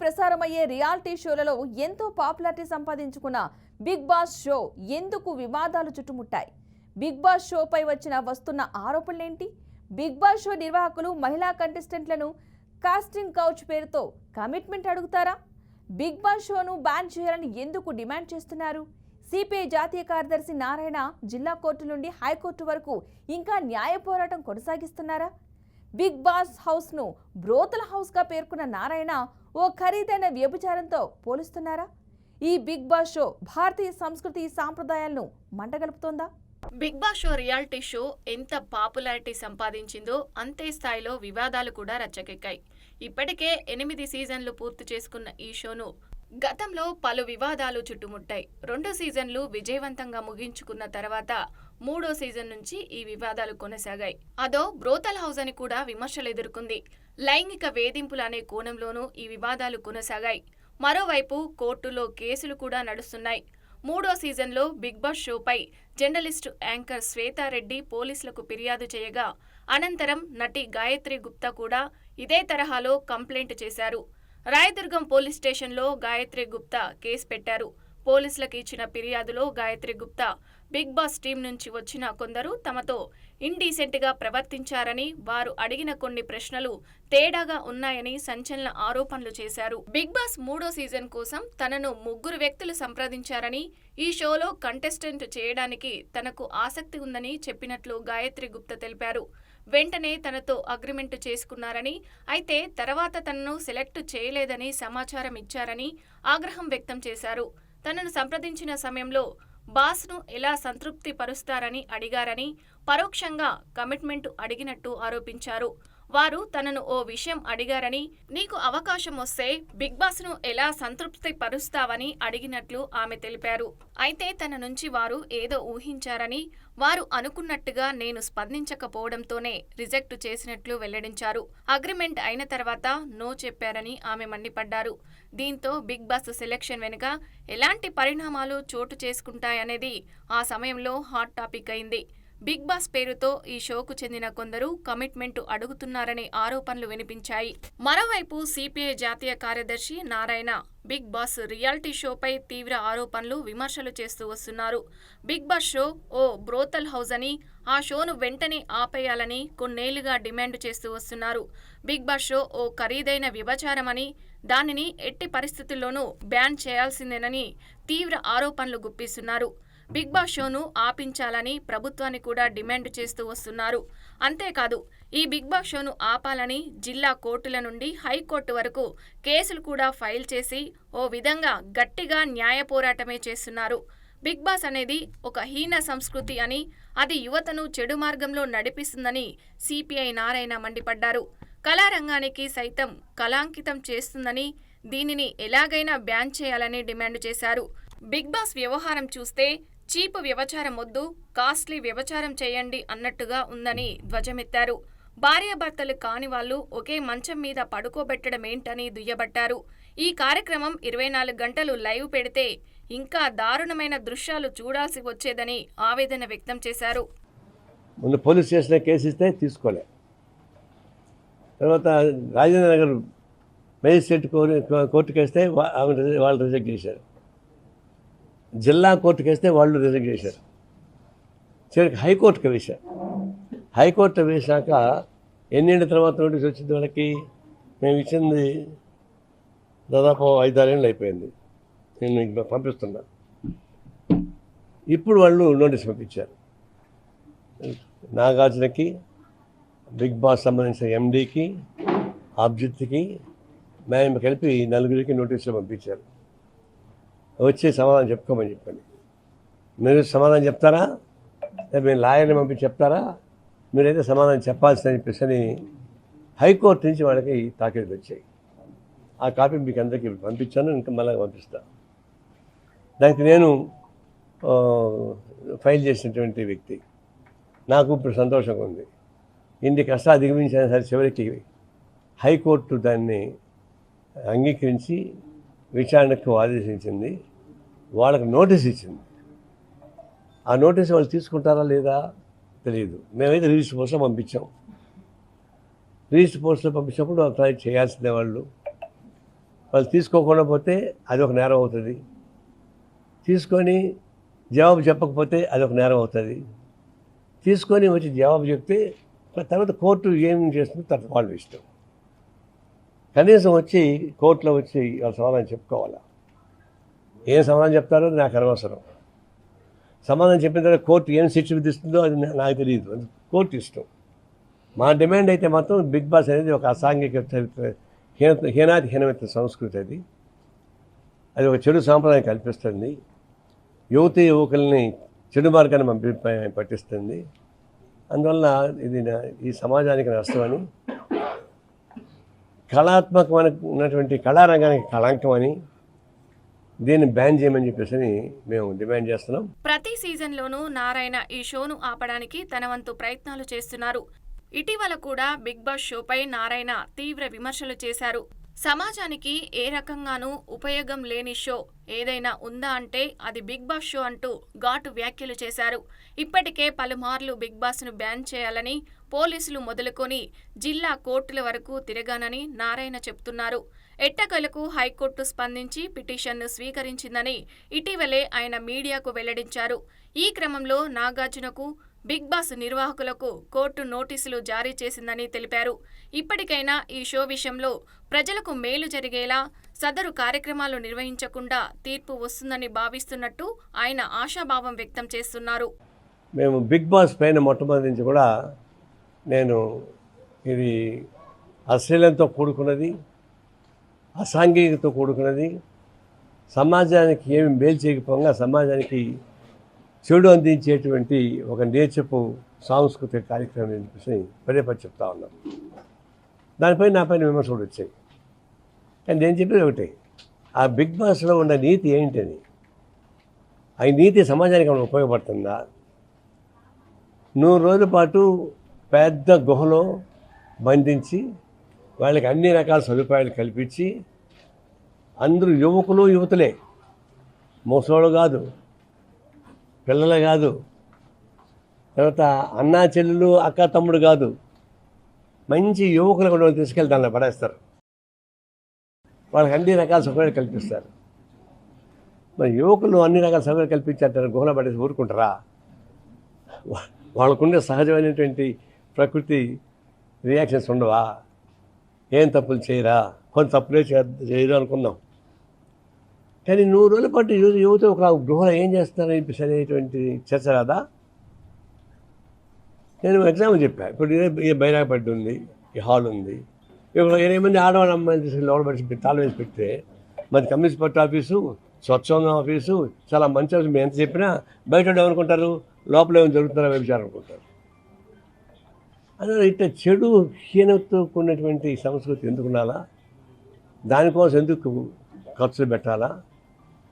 ప్రసారమయ్యే రియాలిటీ షోలలో ఎంతో పాపులారిటీ సంపాదించుకున్న బిగ్ బాస్ షో ఎందుకు వివాదాలు చుట్టుముట్టాయి? బిగ్ బాస్ షోపై వస్తున్న ఆరోపణలేంటి? బిగ్ బాస్ షో నిర్వాహకులు మహిళా కంటెస్టెంట్లను కాస్టింగ్ కౌచ్ పేరుతో కమిట్మెంట్ అడుగుతారా? బిగ్ బాస్ షోను బ్యాన్ చేయాలని ఎందుకు డిమాండ్ చేస్తున్నారు? సిపిఐ జాతీయ కార్యదర్శి నారాయణ జిల్లా కోర్టు నుండి హైకోర్టు వరకు ఇంకా న్యాయ పోరాటం కొనసాగిస్తున్నారా? బిగ్ బాస్ హౌస్ ను బ్రోతల్ హౌస్ గా పేర్కొన్న నారాయణ ఓ ఖరీదైన వ్యభిచారంతో పోలుస్తున్నారా? ఈ బిగ్ బాస్ షో భారతీయ సంస్కృతి సాంప్రదాయాలను మంటగలుపుతోందా? Bigg Boss show reality show ఎంత పాపులారిటీ సంపాదించిందో అంతే స్థాయిలో వివాదాలు కూడా రచ్చకెక్కాయి. ఇప్పటికే 8 సీజన్లు పూర్తి చేసుకున్న ఈ షోను గతంలో పలు వివాదాలు చుట్టుముట్టాయి. 2 సీజన్లు విజయవంతంగా ముగించుకున్న తర్వాత 3వ సీజన్ నుంచి ఈ వివాదాలు కొనసాగాయి. అదో బ్రోతల్ హౌస్ అని కూడా విమర్శలు ఎదుర్కొంది. లైంగిక వేధింపులు అనే కోణంలోనూ ఈ వివాదాలు కొనసాగాయి. మరోవైపు కోర్టులో కేసులు కూడా నడుస్తున్నాయి. 3వ సీజన్లో బిగ్ బాస్ షోపై జర్నలిస్టు యాంకర్ శ్వేతారెడ్డి పోలీసులకు ఫిర్యాదు చేయగా, అనంతరం నటి గాయత్రి గుప్తా కూడా ఇదే తరహాలో కంప్లైంట్ చేశారు. రాయదుర్గం పోలీస్ స్టేషన్లో గాయత్రి గుప్తా కేసు పెట్టారు. పోలీసులకు ఇచ్చిన ఫిర్యాదులో Gayatri Gupta Bigg Boss team నుంచి వచ్చిన కొందరు తమతో ఇండీసెంట్గా ప్రవర్తించారని, వారు అడిగిన కొన్ని ప్రశ్నలు తేడాగా ఉన్నాయని సంచలన ఆరోపణలు చేశారు. బిగ్ బాస్ 3వ సీజన్ కోసం తనను 3 వ్యక్తులు సంప్రదించారని, ఈ షోలో కంటెస్టెంట్ చేయడానికి తనకు ఆసక్తి ఉందని చెప్పినట్లు గాయత్రి గుప్తా తెలిపారు. వెంటనే తనతో అగ్రిమెంట్ చేసుకున్నారని, అయితే తర్వాత తనను సెలెక్ట్ చేయలేదని సమాచారం ఇచ్చారని ఆగ్రహం వ్యక్తం చేశారు. తనను సంప్రదించిన సమయంలో బాస్ను ఎలా సంతృప్తి పరుస్తారని అడిగారని, పరోక్షంగా కమిట్మెంట్ అడిగినట్టు ఆరోపించారు. వారు తనను ఓ విషయం అడిగారని, నీకు అవకాశం వస్తే బిగ్ బాస్ను ఎలా సంతృప్తి పరుస్తావని అడిగినట్లు ఆమె తెలిపారు. అయితే తన నుంచి వారు ఏదో ఊహించారని, వారు అనుకున్నట్టుగా నేను స్పందించకపోవడంతోనే రిజెక్ట్ చేసినట్లు వెల్లడించారు. అగ్రిమెంట్ అయిన తర్వాత నో చెప్పారని ఆమె మండిపడ్డారు. దీంతో బిగ్ బాస్ సెలెక్షన్ వెనుక ఎలాంటి పరిణామాలు చోటు చేసుకుంటాయనేది ఆ సమయంలో హాట్ టాపిక్ అయింది. బిగ్ బాస్ పేరుతో ఈ షోకు చెందిన కొందరు కమిట్మెంట్ అడుగుతున్నారనే ఆరోపణలు వినిపించాయి. మరోవైపు సిపిఐ జాతీయ కార్యదర్శి నారాయణ బిగ్ బాస్ రియాలిటీ షోపై తీవ్ర ఆరోపణలు, విమర్శలు చేస్తూ వస్తున్నారు. బిగ్ బాస్ షో ఓ బ్రోతల్ హౌస్ అని, ఆ షోను వెంటనే ఆపేయాలని కొన్నేళ్లుగా డిమాండ్ చేస్తూ వస్తున్నారు. బిగ్ బాస్ షో ఓ ఖరీదైన వ్యభిచారమని, దానిని ఎట్టి పరిస్థితుల్లోనూ బ్యాన్ చేయాల్సిందేనని తీవ్ర ఆరోపణలు గుప్పిస్తున్నారు. బిగ్ బాస్ షోను ఆపించాలని ప్రభుత్వాన్ని కూడా డిమాండ్ చేస్తూ వస్తున్నారు. అంతేకాదు, ఈ బిగ్ బాస్ షోను ఆపాలని జిల్లా కోర్టుల నుండి హైకోర్టు వరకు కేసులు కూడా ఫైల్ చేసి ఓ విధంగా గట్టిగా న్యాయ పోరాటమే చేస్తున్నారు. బిగ్ బాస్ అనేది ఒక హీన సంస్కృతి అని, అది యువతను చెడు మార్గంలో నడిపిస్తుందని సిపిఐ నారాయణ మండిపడ్డారు. కళారంగానికి సైతం కళాంకితం చేస్తుందని, దీనిని ఎలాగైనా బ్యాన్ చేయాలని డిమాండ్ చేశారు. బిగ్ బాస్ వ్యవహారం చూస్తే చీపు వ్యభిచారం వద్దు, కాస్ట్లీ వ్యభిచారం చేయండి అన్నట్టుగా ఉందని ధ్వజమెత్తారు. భార్యాభర్తలు కాని వాళ్లు ఒకే మంచం మీద పడుకోబెట్టడమేంటని దుయ్యబట్టారు. ఈ కార్యక్రమం 24 గంటలు లైవ్ పెడితే ఇంకా దారుణమైన దృశ్యాలు చూడాల్సి వచ్చేదని ఆవేదన వ్యక్తం చేశారు. మొన్న పోలీస్ స్టేషన్లో కేసు ఇస్తే తీసుకోలే, తర్వాత రాజేంద్ర నగర్ మేజిస్ట్రేట్ కోర్టుకి వేస్తే వాళ్ళు రిజెక్ట్ చేశారు. జిల్లా కోర్టుకి వేస్తే వాళ్ళు రిజెక్ట్ చేశారు. చివరికి హైకోర్టుకి వేశారు. హైకోర్టు వేశాక ఎన్నేళ్ళ తర్వాత నోటీస్ వచ్చింది వాళ్ళకి? మేము ఇచ్చింది దాదాపు 5-6 ఏళ్ళు అయిపోయింది. నేను మీకు పంపిస్తున్నా. ఇప్పుడు వాళ్ళు నోటీస్ పంపించారు. నాగార్జునకి, బిగ్ బాస్ సంబంధించిన ఎండీకి, అభిజిత్కి, మేము కలిపి 4 నోటీసులు పంపించారు. వచ్చి సమాధానం చెప్పుకోమని చెప్పండి. మీరు సమాధానం చెప్తారా, మీరు లాయర్ని పంపించి చెప్తారా? మీరైతే సమాధానం చెప్పాల్సిందని చెప్పేసి హైకోర్టు నుంచి వాళ్ళకి తాకీదులు వచ్చాయి. ఆ కాపీ మీకు అందరికీ పంపించాను, ఇంకా మళ్ళీ పంపిస్తాను. దానికి నేను ఫైల్ చేసినటువంటి వ్యక్తి. నాకు ఇప్పుడు సంతోషంగా ఉంది. ఇన్ని కష్టాలు అధిగమించిన సరే చివరికి హైకోర్టు దాన్ని అంగీకరించి విచారణకు ఆదేశించింది. వాళ్ళకి నోటీస్ ఇచ్చింది. ఆ నోటీస్ వాళ్ళు తీసుకుంటారా లేదా తెలియదు. మేమైతే రిజిస్టర్ పోస్ట్లో పంపించాం. రిజిస్టర్ పోస్ట్లో పంపించినప్పుడు అప్లై చేయాల్సిందే వాళ్ళు. వాళ్ళు తీసుకోకుండా పోతే అది ఒక నేరం అవుతుంది, తీసుకొని జవాబు చెప్పకపోతే అది ఒక నేరం అవుతుంది, తీసుకొని వచ్చి జవాబు చెప్తే తర్వాత కోర్టు ఏం చేస్తుందో తర్వాత వాళ్ళు ఇష్టం. కనీసం వచ్చి కోర్టులో వచ్చి వాళ్ళు సమాధానం చెప్పుకోవాలా. ఏం సమాధానం చెప్తారో నాకు అనవసరం. సమాధానం చెప్పిన తర్వాత కోర్టు ఏం శిక్ష విధిస్తుందో అది నాకు తెలియదు, అది కోర్టు ఇష్టం. మా డిమాండ్ అయితే మాత్రం బిగ్ బాస్ అనేది ఒక అసాంఘిక చరిత్ర, హీనాతి సంస్కృతి. అది ఒక చెడు సాంప్రదాయం కల్పిస్తుంది, యువకుల్ని చెడు మార్గాన్ని పట్టిస్తుంది. అందువల్ల ఇది ఈ సమాజానికి నష్టమని, కళాత్మకమైనటువంటి కళారంగానికి కళంకమని, దీన్ని బ్యాన్ చేయమని చెప్పేసి మేము డిమాండ్ చేస్తున్నాం. ప్రతి సీజన్లోనూ నారాయణ ఈ షోను ఆపడానికి తన వంతు ప్రయత్నాలు చేస్తున్నారు. ఇటీవల కూడా బిగ్ బాస్ షోపై నారాయణ తీవ్ర విమర్శలు చేశారు. సమాజానికి ఏ రకంగానూ ఉపయోగం లేని షో ఏదైనా ఉందా అంటే అది బిగ్ బాస్ షో అంటూ ఘాటు వ్యాఖ్యలు చేశారు. ఇప్పటికే పలుమార్లు బిగ్ బాస్ను బ్యాన్ చేయాలని పోలీసులు మొదలుకొని జిల్లా కోర్టుల వరకు తిరగానని నారాయణ చెప్తున్నారు. ఎట్టకేలకు హైకోర్టు స్పందించి పిటిషన్ను స్వీకరించిందని ఇటీవలే ఆయన మీడియాకు వెల్లడించారు. ఈ క్రమంలో నాగార్జునకు బిగ్ బాస్ నిర్వాహకులకు కోర్టు నోటీసులు జారీ చేసిందని తెలిపారు. ఇప్పటికైనా ఈ షో విషయంలో ప్రజలకు మేలు జరిగేలా సదరు కార్యక్రమాలు నిర్వహించకుండా తీర్పు వస్తుందని భావిస్తున్నట్టు ఆయన ఆశాభావం వ్యక్తం చేస్తున్నారు. మేము బిగ్ బాస్ పైన మొట్టమొదటి నుంచి కూడా నేను ఇది అశ్లీలంతో కూడుకున్నది, అసాంఘికతో కూడుకున్నది, సమాజానికి ఏమి మేలు చేయకపోగా సమాజానికి చెడు అందించేటువంటి ఒక నేర్చపు సాంస్కృతిక కార్యక్రమం అని చెప్పేసి పదే చెప్తా ఉన్నాం. దానిపై నా పైన విమర్శలు వచ్చాయి. కానీ నేను చెప్పేది ఒకటే, ఆ బిగ్ బాస్లో ఉన్న నీతి ఏంటని, ఆ నీతి సమాజానికి ఏమైనా ఉపయోగపడుతుందా? 100 రోజుల పాటు పెద్ద గుహలో బంధించి వాళ్ళకి అన్ని రకాల సదుపాయాలు కల్పించి, అందరూ యువకులు యువతులే, మోసోళ్ళు కాదు, పిల్లలు కాదు, తర్వాత అన్నా చెల్లెలు అక్క తమ్ముడు కాదు, మంచి యువకులు కూడా తీసుకెళ్ళి దానిలో పడేస్తారు. వాళ్ళకి అన్ని రకాల సౌకర్యాలు కల్పిస్తారు. మరి యువకులు అన్ని రకాల సౌకర్యాలు కల్పించారంటారు, గుహలో పడేసి ఊరుకుంటారా? వాళ్ళకుండే సహజమైనటువంటి ప్రకృతి రియాక్షన్స్ ఉండవా? ఏం తప్పులు చేయరా? కొంత తప్పులే చేయరు అనుకున్నాం. కానీ 100 రోజుల పాటు యువత ఒక గృహలో ఏం చేస్తున్నారని చెప్పేసి అనేటువంటి చర్చ రాదా? నేను ఎగ్జాంపుల్ చెప్పాను. ఇప్పుడు ఈ బైరాగపడ్డ ఉంది, ఈ హాల్ ఉంది, ఇప్పుడు 8 మంది ఆడవాళ్ళ అమ్మాయిని తీసుకెళ్ళి లోపల పెట్టి తాళం వేసి పెడితే మరి కమ్యూనిస్ట్ పార్టీ ఆఫీసు, స్వచ్ఛంద ఆఫీసు, చాలా మంచి ఆఫీసు, మేము ఎంత చెప్పినా బయట ఏమనుకుంటారు, లోపల ఏమైనా జరుగుతున్నారో వ్యభిచారం అనుకుంటారు. అందులో ఇట్లా చెడు హీనతతో కూడినటువంటి సంస్కృతి ఎందుకు ఉండాలా? దానికోసం ఎందుకు ఖర్చులు పెట్టాలా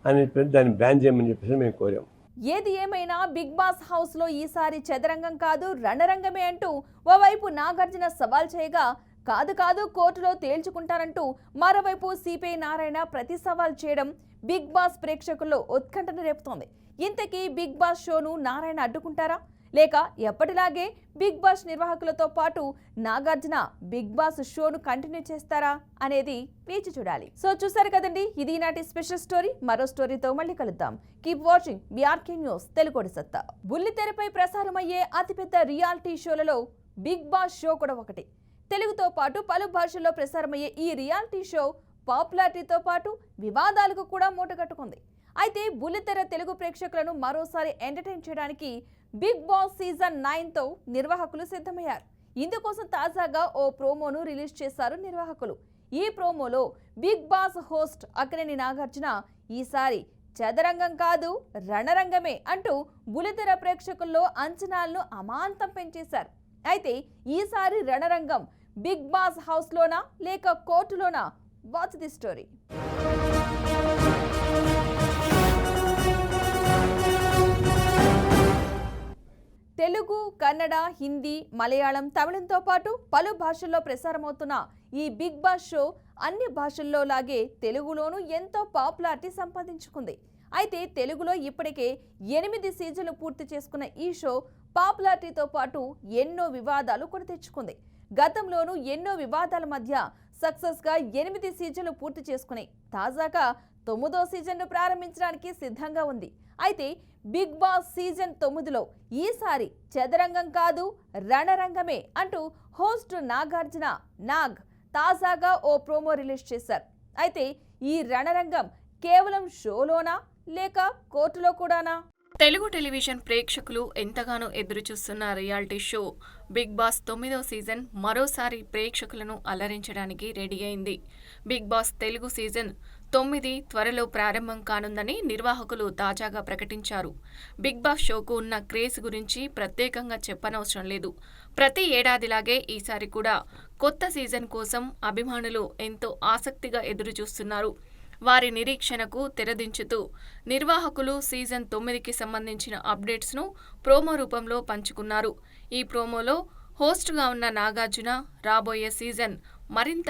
అని దాన్ని బ్యాన్ చేయమని చెప్పేసి మేము కోరాం. ఏది ఏమైనా బిగ్ బాస్ హౌస్ లో ఈసారి చదరంగం కాదు రణరంగమే అంటూ ఓవైపు నాగార్జున సవాల్ చేయగా, కాదు కోర్టులో తేల్చుకుంటారంటూ మరోవైపు సిపిఐ నారాయణ ప్రతి సవాల్ చేయడం బిగ్ బాస్ ప్రేక్షకుల్లో ఉత్కంఠను రేపుతోంది. ఇంతకీ బిగ్ బాస్ షోను నారాయణ అడ్డుకుంటారా, లేక ఎప్పటిలాగే బిగ్ బాస్ నిర్వాహకులతో పాటు నాగార్జున బిగ్ బాస్ షోను కంటిన్యూ చేస్తారా అనేది వేచి చూడాలి. సో చూసారు కదండి, ఇది నాటి స్పెషల్ స్టోరీ. మరో స్టోరీతో మళ్ళీ కలుద్దాం. కీప్ వాచింగ్ బీఆర్కే న్యూస్ తెలుగుడి సత్తా. బుల్లితెరపై ప్రసారమయ్యే అతిపెద్ద రియాలిటీ షోలలో బిగ్ బాస్ షో కూడా ఒకటి. తెలుగుతో పాటు పలు భాషల్లో ప్రసారమయ్యే ఈ రియాలిటీ షో పాపులారిటీతో పాటు వివాదాలకు కూడా మూటగట్టుకుంది. అయితే బుల్లితెర తెలుగు ప్రేక్షకులను మరోసారి ఎంటర్టైన్ చేయడానికి బిగ్ బాస్ సీజన్ 9తో నిర్వాహకులు సిద్ధమయ్యారు. ఇందుకోసం తాజాగా ఓ ప్రోమోను రిలీజ్ చేశారు నిర్వాహకులు. ఈ ప్రోమోలో Bigg Boss host Akkineni Nagarjuna ఈసారి చదరంగం కాదు రణరంగమే అంటూ బుల్లితెర ప్రేక్షకుల్లో అంచనాలను అమాంతం పెంచేశారు. అయితే ఈసారి రణరంగం బిగ్ బాస్ హౌస్లోనా లేక కోర్టులోనా? Watch the story. Telugu, Kannada, Hindi, Malayalam, తమిళంతో పాటు పలు భాషల్లో ప్రసారమవుతున్న ఈ బిగ్ బాస్ షో అన్ని భాషల్లో లాగే తెలుగులోనూ ఎంతో పాపులారిటీ సంపాదించుకుంది. అయితే తెలుగులో ఇప్పటికే 8 సీజన్లు పూర్తి చేసుకున్న ఈ షో పాపులారిటీతో పాటు ఎన్నో వివాదాలు కొని తెచ్చుకుంది. గతంలోనూ ఎన్నో వివాదాల మధ్య సక్సెస్గా 8 సీజన్లు పూర్తి చేసుకున్నాయి. తాజాగా 9వ సీజన్ను ప్రారంభించడానికి సిద్ధంగా ఉంది. అయితే బిగ్ బాస్ సీజన్ 9లో ఈసారి చదరంగం కాదు రణరంగమే అంటూ హోస్ట్ నాగార్జున నాగ్ తాజాగా ఓ ప్రోమో రిలీజ్ చేశారు. అయితే ఈ రణరంగం కేవలం షోలోనా లేక కోర్టులో కూడానా? తెలుగు టెలివిజన్ ప్రేక్షకులు ఎంతగానో ఎదురుచూస్తున్న రియాలిటీ షో బిగ్ బాస్ 9వ సీజన్ మరోసారి ప్రేక్షకులను అలరించడానికి రెడీ అయింది. బిగ్ బాస్ తెలుగు సీజన్ 9 త్వరలో ప్రారంభం కానుందని నిర్వాహకులు తాజాగా ప్రకటించారు. బిగ్ బాస్ షోకు ఉన్న క్రేజ్ గురించి ప్రత్యేకంగా చెప్పనవసరం లేదు. ప్రతి ఏడాదిలాగే ఈసారి కూడా కొత్త సీజన్ కోసం అభిమానులు ఎంతో ఆసక్తిగా ఎదురుచూస్తున్నారు. వారి నిరీక్షణకు తెరదించుతూ నిర్వాహకులు సీజన్ 9కి సంబంధించిన అప్డేట్స్ను ప్రోమో రూపంలో పంచుకున్నారు. ఈ ప్రోమోలో హోస్ట్గా ఉన్న నాగార్జున రాబోయే సీజన్ మరింత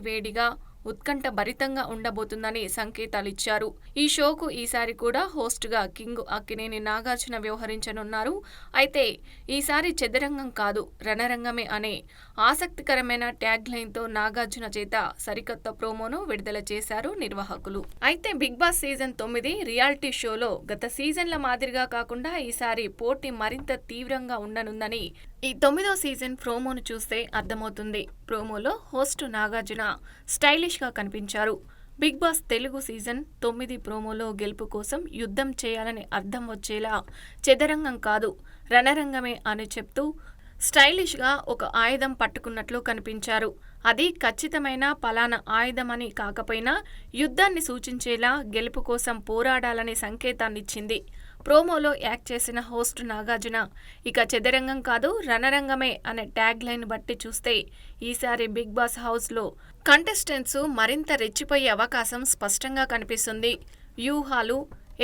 వేడిగా ఉత్కంఠభరితంగా ఉండబోతుందని సంకేతాలిచ్చారు. ఈ షోకు ఈసారి కూడా హోస్ట్గా కింగ్ అక్కినేని నాగార్జున వ్యవహరించనున్నారు. అయితే ఈసారి చదరంగం కాదు రణరంగమే అనే ఆసక్తికరమైన ట్యాగ్ లైన్తో నాగార్జున చేత సరికొత్త ప్రోమోను విడుదల చేశారు నిర్వాహకులు. అయితే బిగ్ బాస్ సీజన్ 9 రియాలిటీ షోలో గత సీజన్ల మాదిరిగా కాకుండా ఈసారి పోటీ మరింత తీవ్రంగా ఉండనుందని ఈ 9వ సీజన్ ప్రోమోను చూస్తే అర్థమవుతుంది. ప్రోమోలో హోస్ట్ నాగార్జున స్టైలిష్గా కనిపించారు. బిగ్ బాస్ తెలుగు సీజన్ 9 ప్రోమోలో గెలుపు కోసం యుద్ధం చేయాలని అర్థం వచ్చేలా చదరంగం కాదు రణరంగమే అని చెప్తూ స్టైలిష్గా ఒక ఆయుధం పట్టుకున్నట్లు కనిపించారు. అది ఖచ్చితమైన పలానా ఆయుధమని కాకపోయినా యుద్ధాన్ని సూచించేలా గెలుపు కోసం పోరాడాలని సంకేతాన్నిచ్చింది. ప్రోమోలో యాక్ట్ చేసిన హోస్ట్ నాగార్జున ఇక చదరంగం కాదు రణరంగమే అనే ట్యాగ్ లైన్ బట్టి చూస్తే ఈసారి బిగ్ బాస్ హౌస్లో కంటెస్టెంట్స్ మరింత రెచ్చిపోయే అవకాశం స్పష్టంగా కనిపిస్తుంది. వ్యూహాలు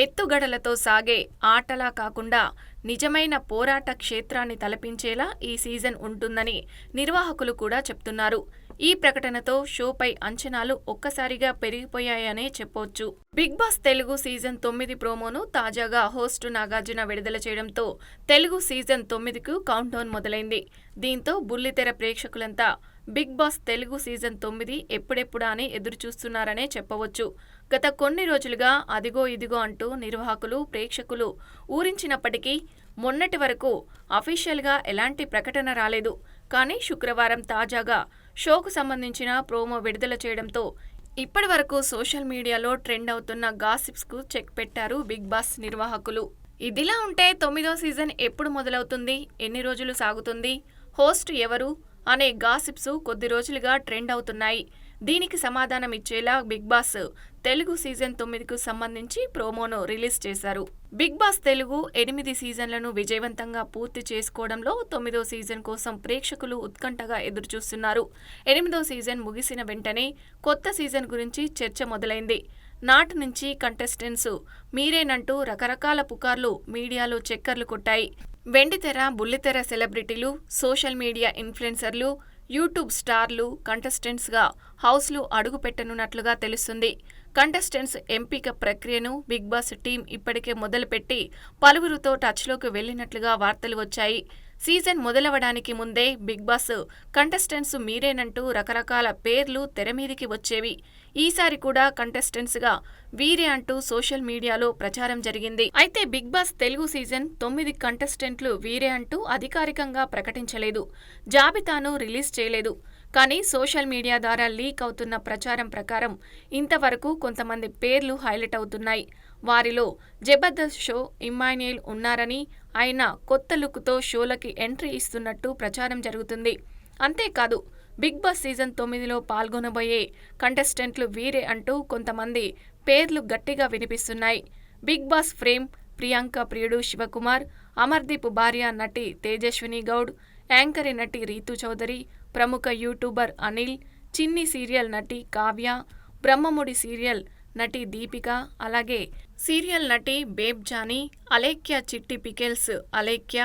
ఎత్తుగడలతో సాగే ఆటలా కాకుండా నిజమైన పోరాట క్షేత్రాన్ని తలపించేలా ఈ సీజన్ ఉంటుందని నిర్వాహకులు కూడా చెప్తున్నారు. ఈ ప్రకటనతో షోపై అంచనాలు ఒక్కసారిగా పెరిగిపోయాయనే చెప్పొచ్చు. బిగ్ బాస్ తెలుగు సీజన్ 9 ప్రోమోను తాజాగా హోస్ట్ నాగార్జున విడుదల చేయడంతో తెలుగు సీజన్ 9కు కౌంట్డౌన్ మొదలైంది. దీంతో బుల్లితెర ప్రేక్షకులంతా బిగ్ బాస్ తెలుగు సీజన్ 9 ఎప్పుడెప్పుడా అని ఎదురుచూస్తున్నారనే చెప్పవచ్చు. గత కొన్ని రోజులుగా అదిగో ఇదిగో అంటూ నిర్వాహకులు ప్రేక్షకులు ఊరించినప్పటికీ మొన్నటి వరకు అఫీషియల్గా ఎలాంటి ప్రకటన రాలేదు. కానీ శుక్రవారం తాజాగా షోకు సంబంధించిన ప్రోమో విడుదల చేయడంతో ఇప్పటి వరకు సోషల్ మీడియాలో ట్రెండ్ అవుతున్న గాసిప్స్కు చెక్ పెట్టారు బిగ్ బాస్ నిర్వాహకులు. ఇదిలా ఉంటే 9వ సీజన్ ఎప్పుడు మొదలవుతుంది, ఎన్ని రోజులు సాగుతుంది, హోస్ట్ ఎవరు అనే గాసిప్స్ కొద్ది రోజులుగా ట్రెండ్ అవుతున్నాయి. దీనికి సమాధానం ఇచ్చేలా బిగ్ బాస్ తెలుగు సీజన్ 9కు సంబంధించి ప్రోమోను రిలీజ్ చేశారు. బిగ్ బాస్ తెలుగు 8 సీజన్లను విజయవంతంగా పూర్తి చేసుకోవడంలో 9వ సీజన్ కోసం ప్రేక్షకులు ఉత్కంఠగా ఎదురుచూస్తున్నారు. 8వ సీజన్ ముగిసిన వెంటనే కొత్త సీజన్ గురించి చర్చ మొదలైంది. నాటి నుంచి కంటెస్టెంట్స్ మీరేనంటూ రకరకాల పుకార్లు మీడియాలో చక్కర్లు కొట్టాయి. వెండితెర బుల్లితెర సెలబ్రిటీలు, సోషల్ మీడియా ఇన్ఫ్లుయెన్సర్లు, యూట్యూబ్ స్టార్లు కంటెస్టెంట్స్గా హౌస్లో అడుగుపెట్టనున్నట్లుగా తెలుస్తుంది. కంటెస్టెంట్స్ ఎంపిక ప్రక్రియను బిగ్ బాస్ టీం ఇప్పటికే మొదలుపెట్టి పలువురితో టచ్లోకి వెళ్లినట్లుగా వార్తలు వచ్చాయి. సీజన్ మొదలవడానికి ముందే బిగ్ బాస్ కంటెస్టెంట్స్ మీరేనంటూ రకరకాల పేర్లు తెరమీదికి వచ్చేవి. ఈసారి కూడా కంటెస్టెంట్స్గా వీరే అంటూ సోషల్ మీడియాలో ప్రచారం జరిగింది. అయితే బిగ్ బాస్ తెలుగు సీజన్ 9 కంటెస్టెంట్లు వీరే అంటూ అధికారికంగా ప్రకటించలేదు, జాబితాను రిలీజ్ చేయలేదు. కానీ సోషల్ మీడియా ద్వారా లీక్ అవుతున్న ప్రచారం ప్రకారం ఇంతవరకు కొంతమంది పేర్లు హైలైట్ అవుతున్నాయి. వారిలో జబర్దస్త్ షో ఇమ్మాన్యుయల్ ఉన్నారని, ఆయన కొత్త లుక్తో షోలకి ఎంట్రీ ఇస్తున్నట్టు ప్రచారం జరుగుతుంది. అంతేకాదు బిగ్ బాస్ సీజన్ 9లో పాల్గొనబోయే కంటెస్టెంట్లు వీరే అంటూ కొంతమంది పేర్లు గట్టిగా వినిపిస్తున్నాయి. బిగ్ బాస్ ఫ్రేమ్ ప్రియాంక ప్రియుడు శివకుమార్, అమర్దీప్ భార్య నటి తేజస్విని గౌడ్, యాంకర్ నటి రీతు చౌదరి, ప్రముఖ యూట్యూబర్ అనిల్, చిన్ని సీరియల్ నటి కావ్య, బ్రహ్మముడి సీరియల్ నటి దీపిక, అలాగే సీరియల్ నటి బేబ్ జానీ, అలేఖ్య చిట్టి pickles Alekhya,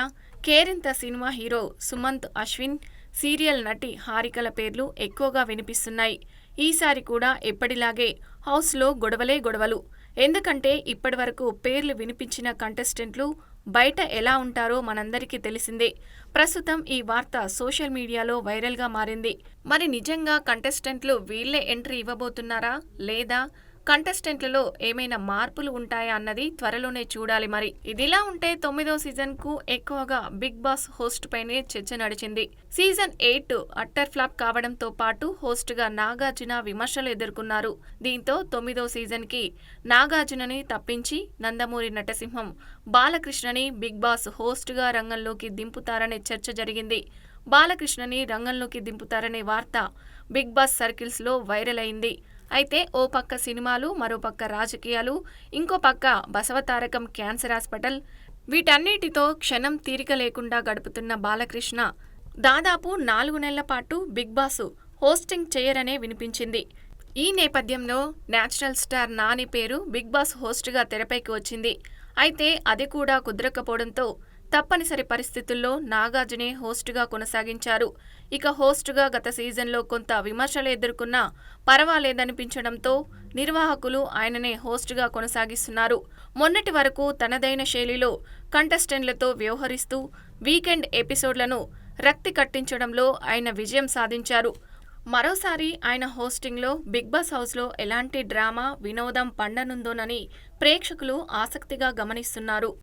Kerintha cinema hero Sumanth Ashwin, serial నటి హారికల పేర్లు ఎక్కువగా వినిపిస్తున్నాయి. ఈసారి కూడా ఎప్పటిలాగే హౌస్లో గొడవలే గొడవలు. ఎందుకంటే ఇప్పటివరకు పేర్లు వినిపించిన కంటెస్టెంట్లు బయట ఎలా ఉంటారో మనందరికీ తెలిసిందే. ప్రస్తుతం ఈ వార్త సోషల్ మీడియాలో వైరల్గా మారింది. మరి నిజంగా కంటెస్టెంట్లు వీళ్ళే ఎంట్రీ ఇవ్వబోతున్నారా లేదా కంటెస్టెంట్లలో ఏమైనా మార్పులు ఉంటాయా అన్నది త్వరలోనే చూడాలి. మరి ఇదిలా ఉంటే 9వ సీజన్ కు ఎక్కువగా బిగ్ బాస్ హోస్ట్ పైనే చర్చ నడిచింది. సీజన్ 8 అట్టర్ ఫ్లాప్ కావడంతో పాటు హోస్ట్ గా నాగార్జున విమర్శలు ఎదుర్కొన్నారు. దీంతో 9వ సీజన్ కి నాగార్జునని తప్పించి నందమూరి నటసింహం బాలకృష్ణని బిగ్ బాస్ హోస్ట్ గా రంగంలోకి దింపుతారనే చర్చ జరిగింది. బాలకృష్ణని రంగంలోకి దింపుతారనే వార్త బిగ్ బాస్ సర్కిల్స్ లో వైరల్ అయింది. అయితే ఓ పక్క సినిమాలు, మరో పక్క రాజకీయాలు, ఇంకో పక్క బసవతారకం క్యాన్సర్ హాస్పిటల్, వీటన్నిటితో క్షణం తీరిక లేకుండా గడుపుతున్న బాలకృష్ణ దాదాపు 4 నెలల పాటు బిగ్ బాస్ హోస్టింగ్ చేయరనే వినిపించింది. ఈ నేపథ్యంలో నేచురల్ స్టార్ నాని పేరు బిగ్ బాస్ హోస్ట్గా తెరపైకి వచ్చింది. అయితే అది కూడా కుదరకపోవడంతో తప్పనిసరి పరిస్థితుల్లో నాగార్జునే హోస్ట్గా కొనసాగించారు. ఇక హోస్ట్గా గత సీజన్లో కొంత విమర్శలు ఎదుర్కొన్నా పర్వాలేదనిపించడంతో నిర్వాహకులు ఆయననే హోస్ట్గా కొనసాగిస్తున్నారు. మొన్నటి వరకు తనదైన శైలిలో కంటెస్టెంట్లతో వ్యవహరిస్తూ వీకెండ్ ఎపిసోడ్లను రక్తి కట్టించడంలో ఆయన విజయం సాధించారు. మరోసారి ఆయన హోస్టింగ్లో బిగ్ బాస్ హౌస్లో ఎలాంటి డ్రామా, వినోదం పండనుందోనని ప్రేక్షకులు ఆసక్తిగా గమనిస్తున్నారు.